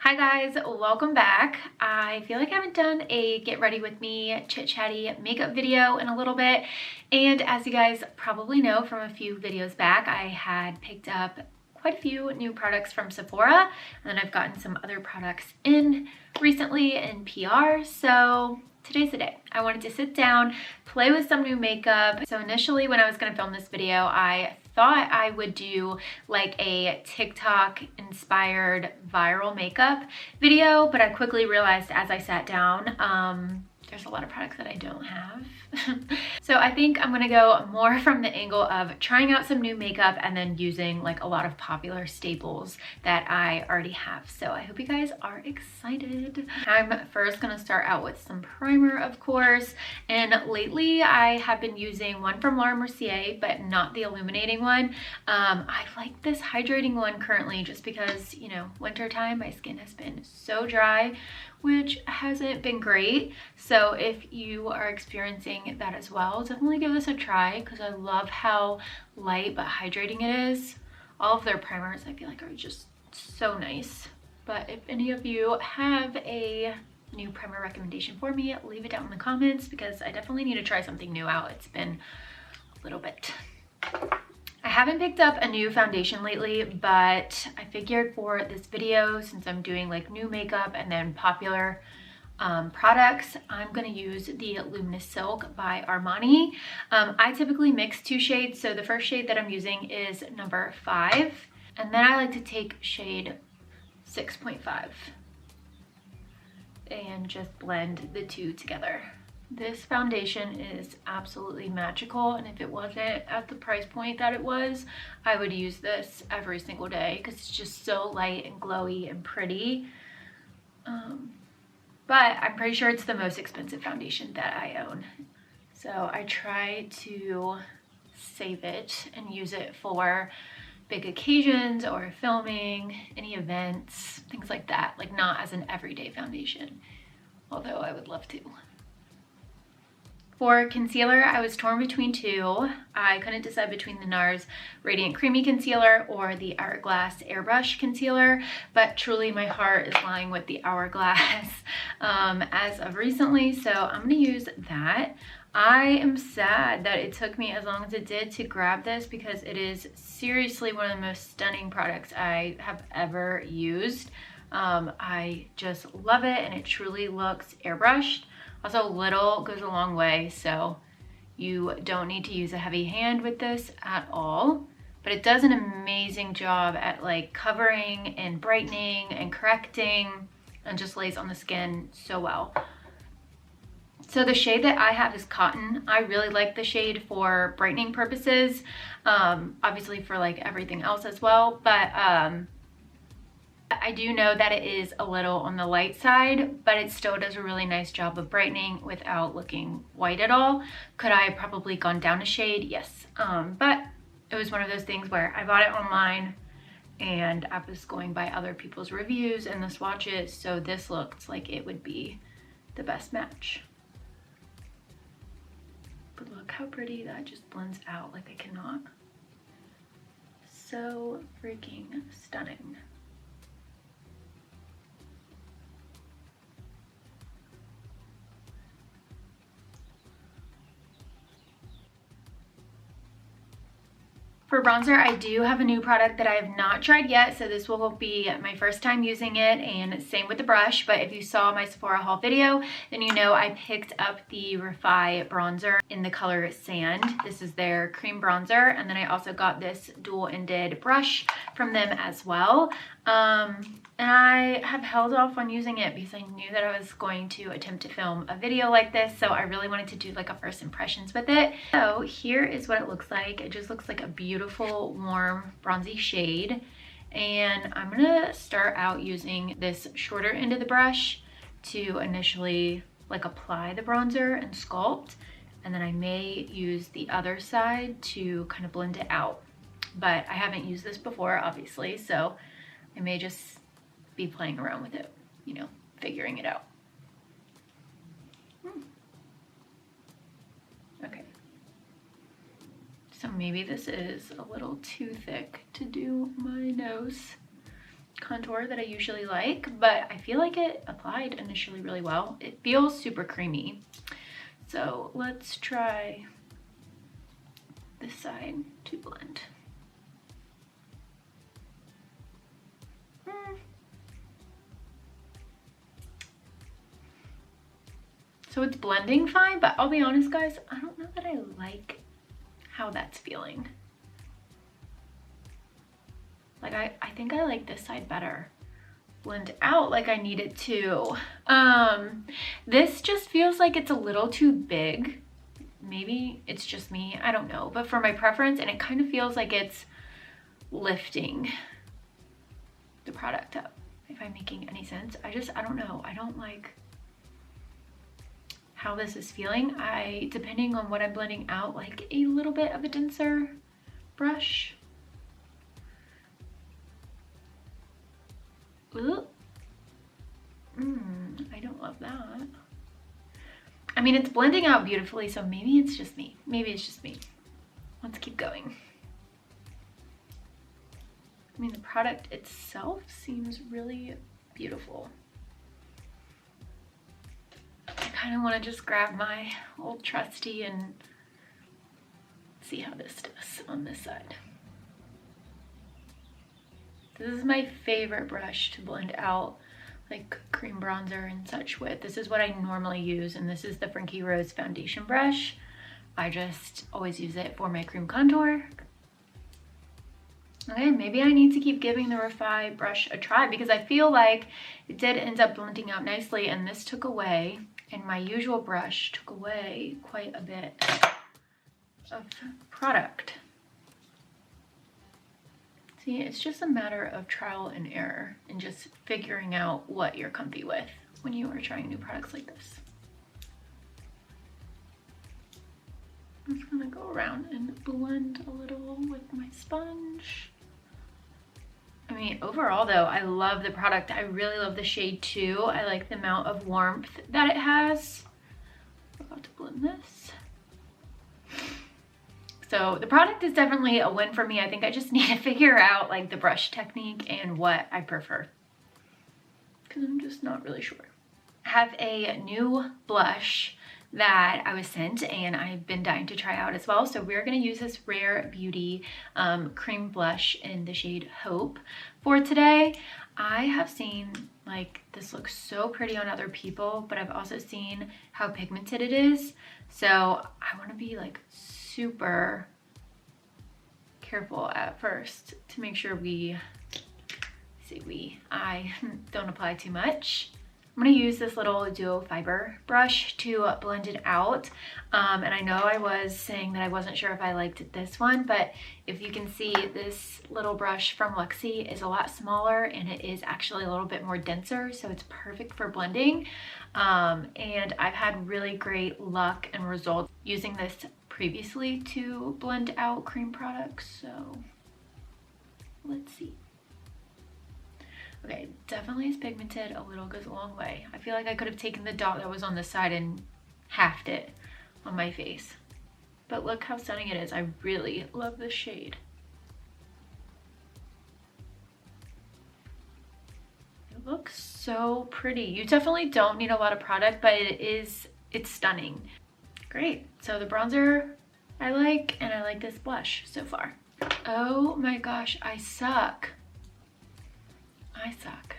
Hi guys, welcome back. I feel like I haven't done a get ready with me chit chatty makeup video in a little bit, and as you guys probably know from a few videos back, I had picked up quite a few new products from Sephora, and then I've gotten some other products in recently in PR, so today's the day. I wanted to sit down, play with some new makeup. So initially when I was gonna film this video, I thought I would do like a TikTok inspired viral makeup video, but I quickly realized as I sat down, there's a lot of products that I don't have. So I think I'm gonna go more from the angle of trying out some new makeup and then using like a lot of popular staples that I already have. So I hope you guys are excited. I'm first gonna start out with some primer, of course. And lately I have been using one from Laura Mercier, but not the illuminating one. I like this hydrating one currently just because, you know, wintertime, my skin has been so dry, which hasn't been great. So if you are experiencing that as well, definitely give this a try because I love how light but hydrating it is. All of their primers I feel like are just so nice. But if any of you have a new primer recommendation for me, leave it down in the comments because I definitely need to try something new out. It's been a little bit. I haven't picked up a new foundation lately, but I figured for this video, since I'm doing like new makeup and then popular products, I'm gonna use the Luminous Silk by Armani. I typically mix two shades, so the first shade that I'm using is number 5, and then I like to take shade 6.5 and just blend the two together. This foundation is absolutely magical, and if it wasn't at the price point that it was, I would use this every single day because it's just so light and glowy and pretty. But I'm pretty sure it's the most expensive foundation that I own. So I try to save it and use it for big occasions or filming, any events, things like that. Like not as an everyday foundation, although I would love to. For concealer, I was torn between two. I couldn't decide between the NARS Radiant Creamy Concealer or the Hourglass Airbrush Concealer, but truly my heart is lying with the Hourglass as of recently, so I'm gonna use that. I am sad that it took me as long as it did to grab this because it is seriously one of the most stunning products I have ever used. I just love it and it truly looks airbrushed. Also, little goes a long way, so you don't need to use a heavy hand with this at all, but it does an amazing job at like covering and brightening and correcting and just lays on the skin so well. So the shade that I have is Cotton. I really like the shade for brightening purposes, obviously for like everything else as well, but I do know that it is a little on the light side, but it still does a really nice job of brightening without looking white at all. Could I have probably gone down a shade? Yes, but it was one of those things where I bought it online and I was going by other people's reviews and the swatches, so this looked like it would be the best match. But look how pretty that just blends out like I cannot. So freaking stunning. For bronzer, I do have a new product that I have not tried yet, so this will be my first time using it, and same with the brush. But if you saw my Sephora haul video, then you know I picked up the Frye bronzer in the color Sand. This is their cream bronzer, and then I also got this dual-ended brush from them as well. And I have held off on using it because I knew that I was going to attempt to film a video like this, so I really wanted to do like a first impressions with it. So here is what it looks like. It just looks like a beautiful, warm, bronzy shade. And I'm gonna start out using this shorter end of the brush to initially like apply the bronzer and sculpt. And then I may use the other side to kind of blend it out. But I haven't used this before, obviously, so I may just be playing around with it, you know, figuring it out. Okay. So maybe this is a little too thick to do my nose. contour that I usually like, but I feel like it applied initially really well. It feels super creamy. So let's try this side to blend. So it's blending fine, but I'll be honest guys, I don't know that I like how that's feeling. Like I think I like this side better. Blend out like I need it to. This just feels like it's a little too big. Maybe it's just me, I don't know. But for my preference, and it kind of feels like it's lifting the product up, if I'm making any sense. I don't know. I don't like how this is feeling. Depending on what I'm blending out, like a little bit of a denser brush. Ooh. I don't love that. I mean, it's blending out beautifully, so maybe it's just me. Maybe it's just me. Let's keep going. I mean, the product itself seems really beautiful. I kind of want to just grab my old trusty and see how this does on this side. This is my favorite brush to blend out like cream bronzer and such with. This is what I normally use, and this is the Frankie Rose foundation brush. I just always use it for my cream contour. Okay, maybe I need to keep giving the Frye brush a try because I feel like it did end up blending out nicely, and this took away, and my usual brush took away quite a bit of product. See, it's just a matter of trial and error and just figuring out what you're comfy with when you are trying new products like this. I'm just gonna go around and blend a little with my sponge. I mean, overall though, I love the product. I really love the shade too. I like the amount of warmth that it has. I'm about to blend this. So the product is definitely a win for me. I think I just need to figure out like the brush technique and what I prefer, because I'm just not really sure. I have a new blush that I was sent and I've been dying to try out as well. So we're going to use this Rare Beauty cream blush in the shade Hope for today. I have seen like this looks so pretty on other people, but I've also seen how pigmented it is. So I want to be like super careful at first to make sure I don't apply too much. I'm going to use this little duo fiber brush to blend it out. And I know I was saying that I wasn't sure if I liked this one, but if you can see, this little brush from Luxie is a lot smaller and it is actually a little bit more denser, so it's perfect for blending. And I've had really great luck and results using this previously to blend out cream products, so let's see. Okay, definitely is pigmented. A little goes a long way. I feel like I could have taken the dot that was on the side and halved it on my face. But look how stunning it is. I really love this shade. It looks so pretty. You definitely don't need a lot of product, but it's stunning. Great. So the bronzer I like, and I like this blush so far. Oh my gosh, I suck. I suck.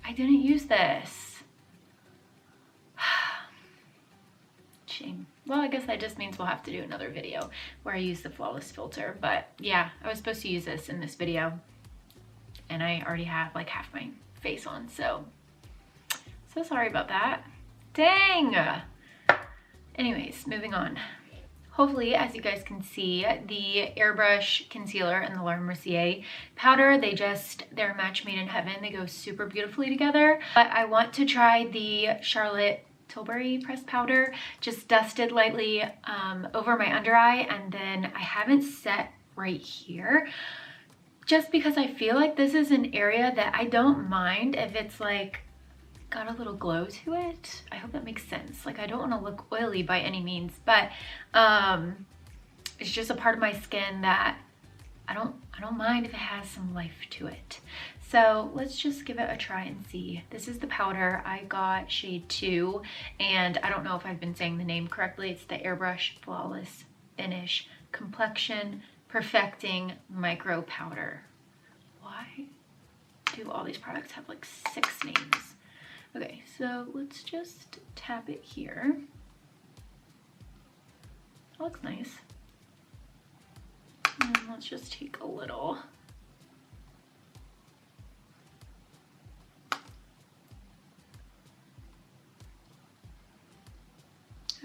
I didn't use this. Shame. Well, I guess that just means we'll have to do another video where I use the Flawless filter. But yeah, I was supposed to use this in this video, and I already have like half my face on, so sorry about that. Dang! Anyways, moving on. Hopefully, as you guys can see, the Airbrush Concealer and the Laura Mercier powder, they're a match made in heaven. They go super beautifully together. But I want to try the Charlotte Tilbury pressed powder, just dusted lightly over my under eye, and then I haven't set right here, just because I feel like this is an area that I don't mind if it's like got a little glow to it. I hope that makes sense. Like, I don't want to look oily by any means, but it's just a part of my skin that I don't mind if it has some life to it. So let's just give it a try and see. This is the powder. I got shade 2, and I don't know if I've been saying the name correctly. It's the Airbrush Flawless Finish Complexion Perfecting Micro Powder. Why do all these products have like 6 names? Okay, so let's just tap it here. That looks nice. And let's just take a little.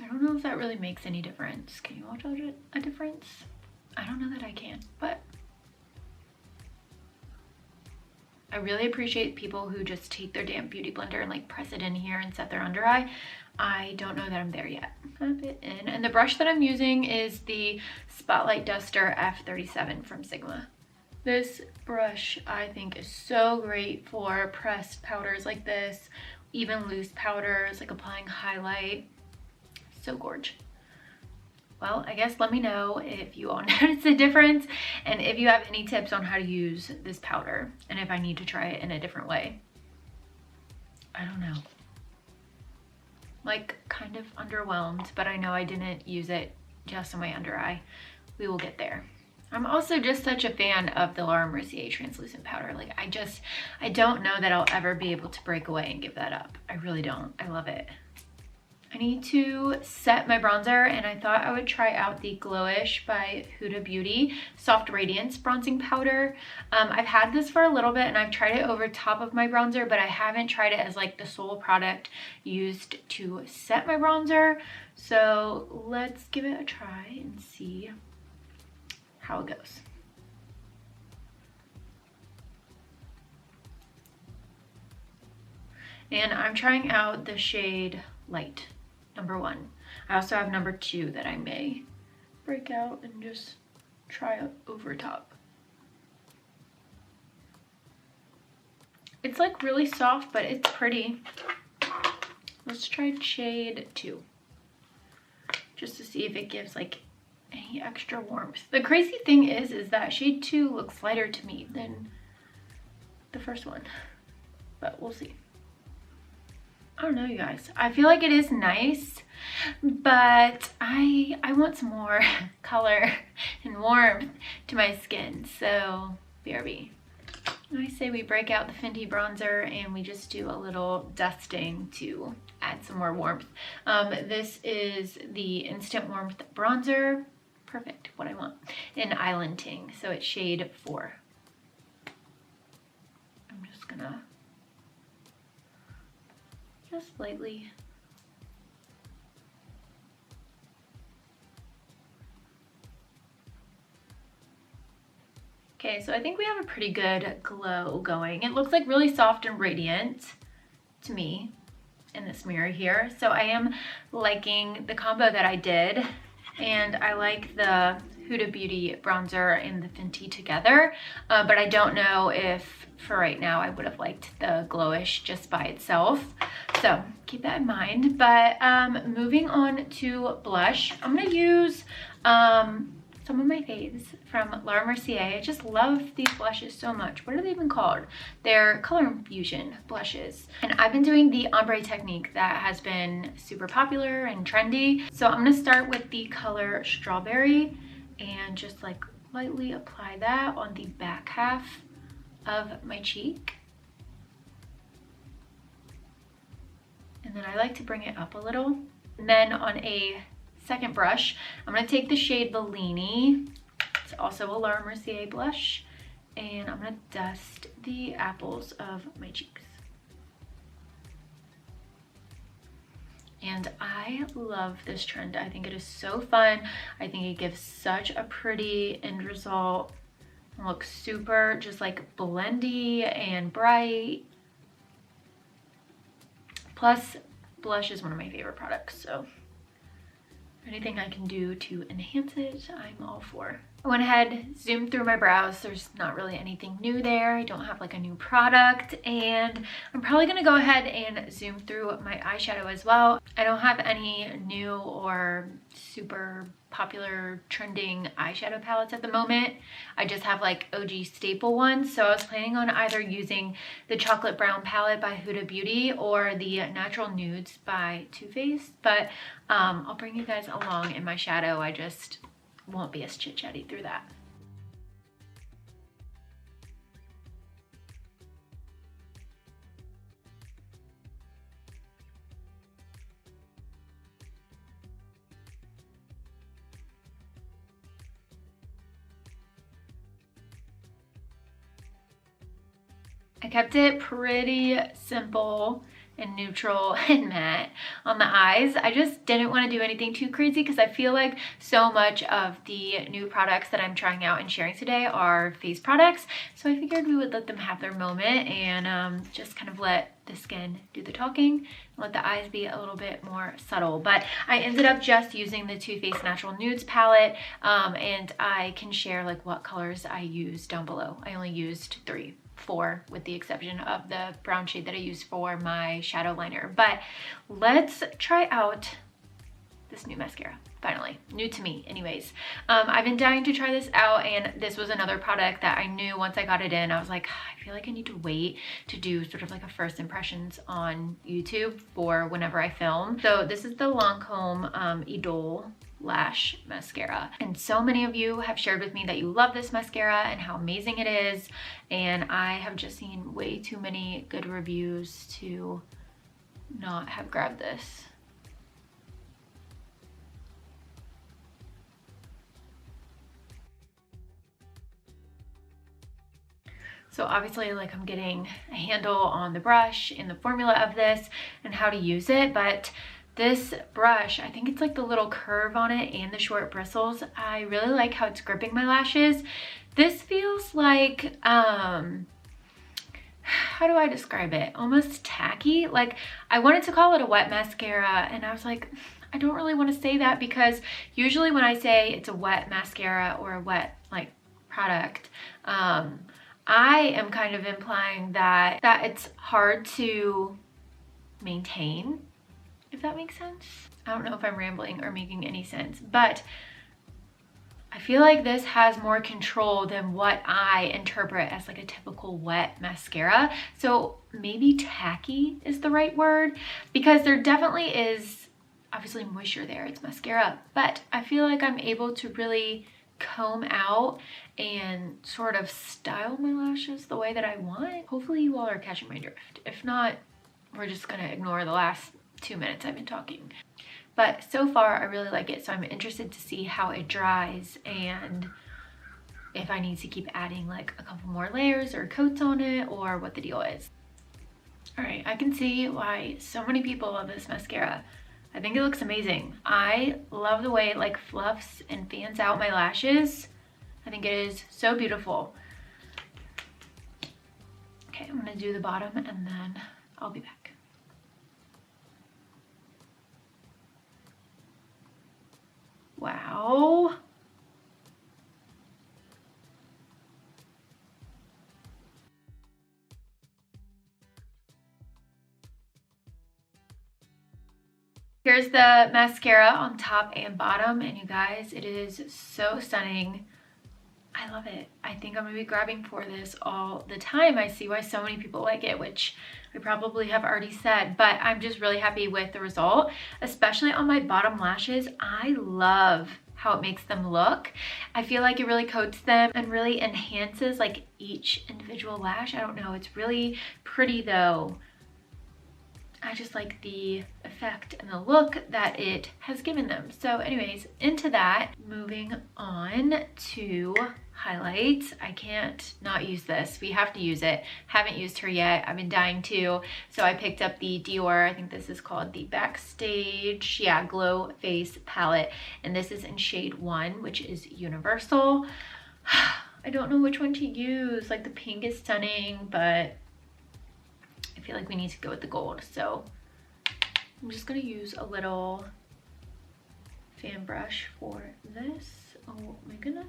I don't know if that really makes any difference. Can you watch a difference? I don't know that I can, but I really appreciate people who just take their damn beauty blender and like press it in here and set their under eye. I don't know that I'm there yet. Tap it in. And the brush that I'm using is the Spotlight Duster F37 from Sigma. This brush I think is so great for pressed powders like this, even loose powders, like applying highlight. So gorge. Well, I guess let me know if you all notice a difference and if you have any tips on how to use this powder and if I need to try it in a different way. I don't know. Like, kind of underwhelmed, but I know I didn't use it just on my under eye. We will get there. I'm also just such a fan of the Laura Mercier translucent powder. Like, I don't know that I'll ever be able to break away and give that up. I really don't. I love it. I need to set my bronzer, and I thought I would try out the Glowish by Huda Beauty Soft Radiance Bronzing Powder. I've had this for a little bit, and I've tried it over top of my bronzer, but I haven't tried it as like the sole product used to set my bronzer. So let's give it a try and see how it goes. And I'm trying out the shade Light. Number 1. I also have number 2 that I may break out and just try over top. It's like really soft, but it's pretty. Let's try shade 2 just to see if it gives like any extra warmth. The crazy thing is that shade 2 looks lighter to me than the first one, but we'll see. I don't know, you guys. I feel like it is nice, but I want some more color and warmth to my skin, so BRB. I say we break out the Fendi Bronzer and we just do a little dusting to add some more warmth. This is the Instant Warmth Bronzer. Perfect, what I want. In Island Ting, so it's shade 4. I'm just gonna just lightly. Okay, so I think we have a pretty good glow going. It looks like really soft and radiant to me in this mirror here. So I am liking the combo that I did, and I like the Huda Beauty bronzer and the Fenty together, but I don't know if for right now I would have liked the Glowish just by itself. So keep that in mind. But moving on to blush, I'm gonna use some of my faves from Laura Mercier. I just love these blushes so much. What are they even called? They're color infusion blushes. And I've been doing the ombre technique that has been super popular and trendy. So I'm gonna start with the color Strawberry and just like lightly apply that on the back half of my cheek. And then I like to bring it up a little. And then on a second brush, I'm going to take the shade Bellini. It's also a Laura Mercier blush. And I'm going to dust the apples of my cheeks. And I love this trend. I think it is so fun. I think it gives such a pretty end result. It looks super just like blendy and bright. Plus, blush is one of my favorite products, so anything I can do to enhance it, I'm all for. I went ahead, zoomed through my brows. There's not really anything new there. I don't have like a new product, and I'm probably gonna go ahead and zoom through my eyeshadow as well. I don't have any new or super popular trending eyeshadow palettes at the moment. I just have like OG staple ones. So I was planning on either using the chocolate brown palette by Huda Beauty or the Natural Nudes by Too Faced, but I'll bring you guys along in my shadow. I just won't be as chit-chatty through that. I kept it pretty simple and neutral and matte on the eyes. I just didn't want to do anything too crazy because I feel like so much of the new products that I'm trying out and sharing today are face products. So I figured we would let them have their moment and just kind of let the skin do the talking and let the eyes be a little bit more subtle. But I ended up just using the Too Faced Natural Nudes palette, and I can share like what colors I used down below. I only used 4 with the exception of the brown shade that I used for my shadow liner. But let's try out this new mascara. Finally, new to me anyways. I've been dying to try this out, and this was another product that I knew once I got it in, I was like, I feel like I need to wait to do sort of like a first impressions on YouTube for whenever I film. So this is the Lancome Idole Lash mascara, and so many of you have shared with me that you love this mascara and how amazing it is, and I have just seen way too many good reviews to not have grabbed this. So obviously, like, I'm getting a handle on the brush and the formula of this and how to use it, but this brush, I think it's like the little curve on it and the short bristles. I really like how it's gripping my lashes. This feels like, how do I describe it? Almost tacky. Like, I wanted to call it a wet mascara, and I was like, I don't really want to say that because usually when I say it's a wet mascara or a wet like product, I am kind of implying that it's hard to maintain, if that makes sense. I don't know if I'm rambling or making any sense, but I feel like this has more control than what I interpret as like a typical wet mascara. So maybe tacky is the right word, because there definitely is obviously moisture there, it's mascara, but I feel like I'm able to really comb out and sort of style my lashes the way that I want. Hopefully you all are catching my drift. If not, we're just gonna ignore the last 2 minutes I've been talking. But so far I really like it, so I'm interested to see how it dries and if I need to keep adding like a couple more layers or coats on it or what the deal is. All right, I can see why so many people love this mascara. I think it looks amazing. I love the way it like fluffs and fans out my lashes. I think it is so beautiful. Okay, I'm gonna do the bottom and then I'll be back. Wow. Here's the mascara on top and bottom, and you guys, it is so stunning. I love it. I think I'm gonna be grabbing for this all the time. I see why so many people like it, which I probably have already said, but I'm just really happy with the result, especially on my bottom lashes. I love how it makes them look. I feel like it really coats them and really enhances like each individual lash. I don't know, it's really pretty though. I just like the effect and the look that it has given them. So anyways, into that, moving on to highlights. I can't not use this. We have to use it. Haven't used her yet. I've been dying to. So I picked up the Dior, I think this is called the Backstage, yeah, Glow Face Palette. And this is in shade 1, which is Universal. I don't know which one to use. Like the pink is stunning, but I feel like we need to go with the gold, so I'm just gonna use a little fan brush for this. Oh my goodness.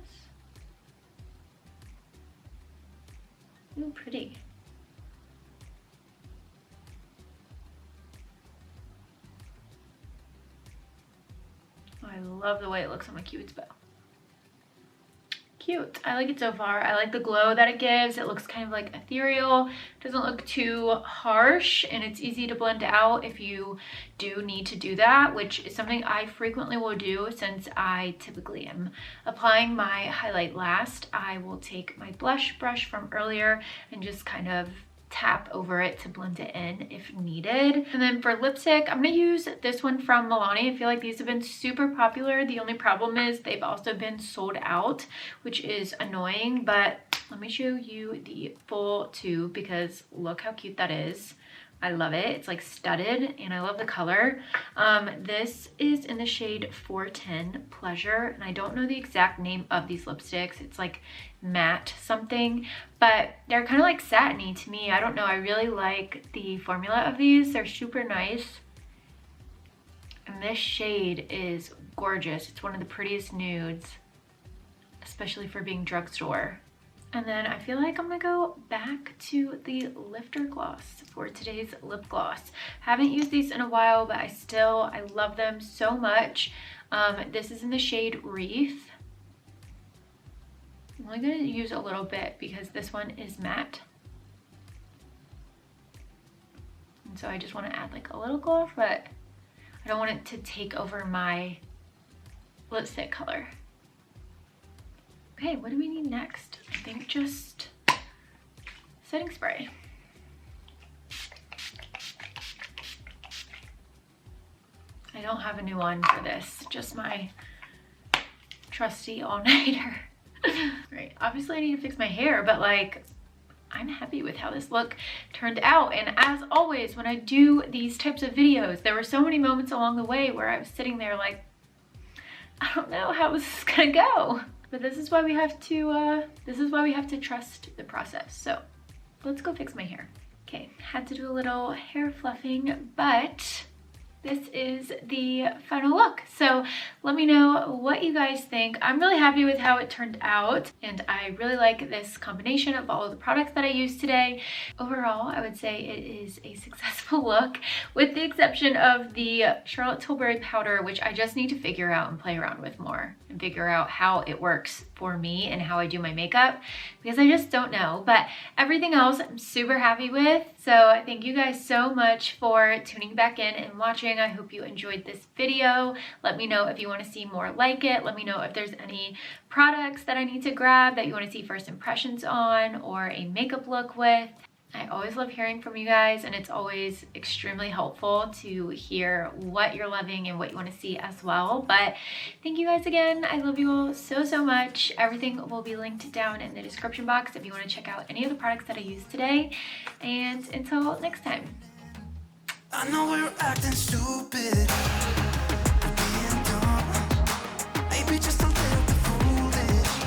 Ooh, pretty. Oh, I love the way it looks on my Cupid's bow. Cute. I like it so far. I like the glow that it gives. It looks kind of like ethereal. Doesn't look too harsh, and it's easy to blend out if you do need to do that, which is something I frequently will do since I typically am applying my highlight last. I will take my blush brush from earlier and just kind of tap over it to blend it in if needed. And then for lipstick, I'm gonna use this one from Milani. I feel like these have been super popular. The only problem is they've also been sold out, which is annoying, but let me show you the full tube because look how cute that is. I love it. It's like studded and I love the color. This is in the shade 410 Pleasure, and I don't know the exact name of these lipsticks. It's like matte something, but they're kind of like satiny to me. I don't know. I really like the formula of these. They're super nice. And this shade is gorgeous. It's one of the prettiest nudes, especially for being drugstore. And then I feel like I'm gonna go back to the lifter gloss for today's lip gloss. Haven't used these in a while, but I love them so much. This is in the shade Wreath. I'm only gonna use a little bit because this one is matte. And so I just wanna add like a little gloss, but I don't want it to take over my lipstick color. Okay, what do we need next? I think just setting spray. I don't have a new one for this, just my trusty all-nighter. Right, obviously I need to fix my hair, but like, I'm happy with how this look turned out. And as always, when I do these types of videos, there were so many moments along the way where I was sitting there like, I don't know how this is gonna go. But this is why we have to trust the process. So let's go fix my hair. Okay, had to do a little hair fluffing, but this is the final look. So let me know what you guys think. I'm really happy with how it turned out, and I really like this combination of all of the products that I used today. Overall, I would say it is a successful look, with the exception of the Charlotte Tilbury powder, which I just need to figure out and play around with more and figure out how it works for me and how I do my makeup, because I just don't know. But everything else I'm super happy with. So thank you guys so much for tuning back in and watching. I hope you enjoyed this video. Let me know if you want to see more like it. Let me know if there's any products that I need to grab that you want to see first impressions on, or a makeup look with. I always love hearing from you guys, and it's always extremely helpful to hear what you're loving and what you want to see as well. But thank you guys again. I love you all so, so much. Everything will be linked down in the description box if you want to check out any of the products that I used today. And until next time. I know we're acting stupid.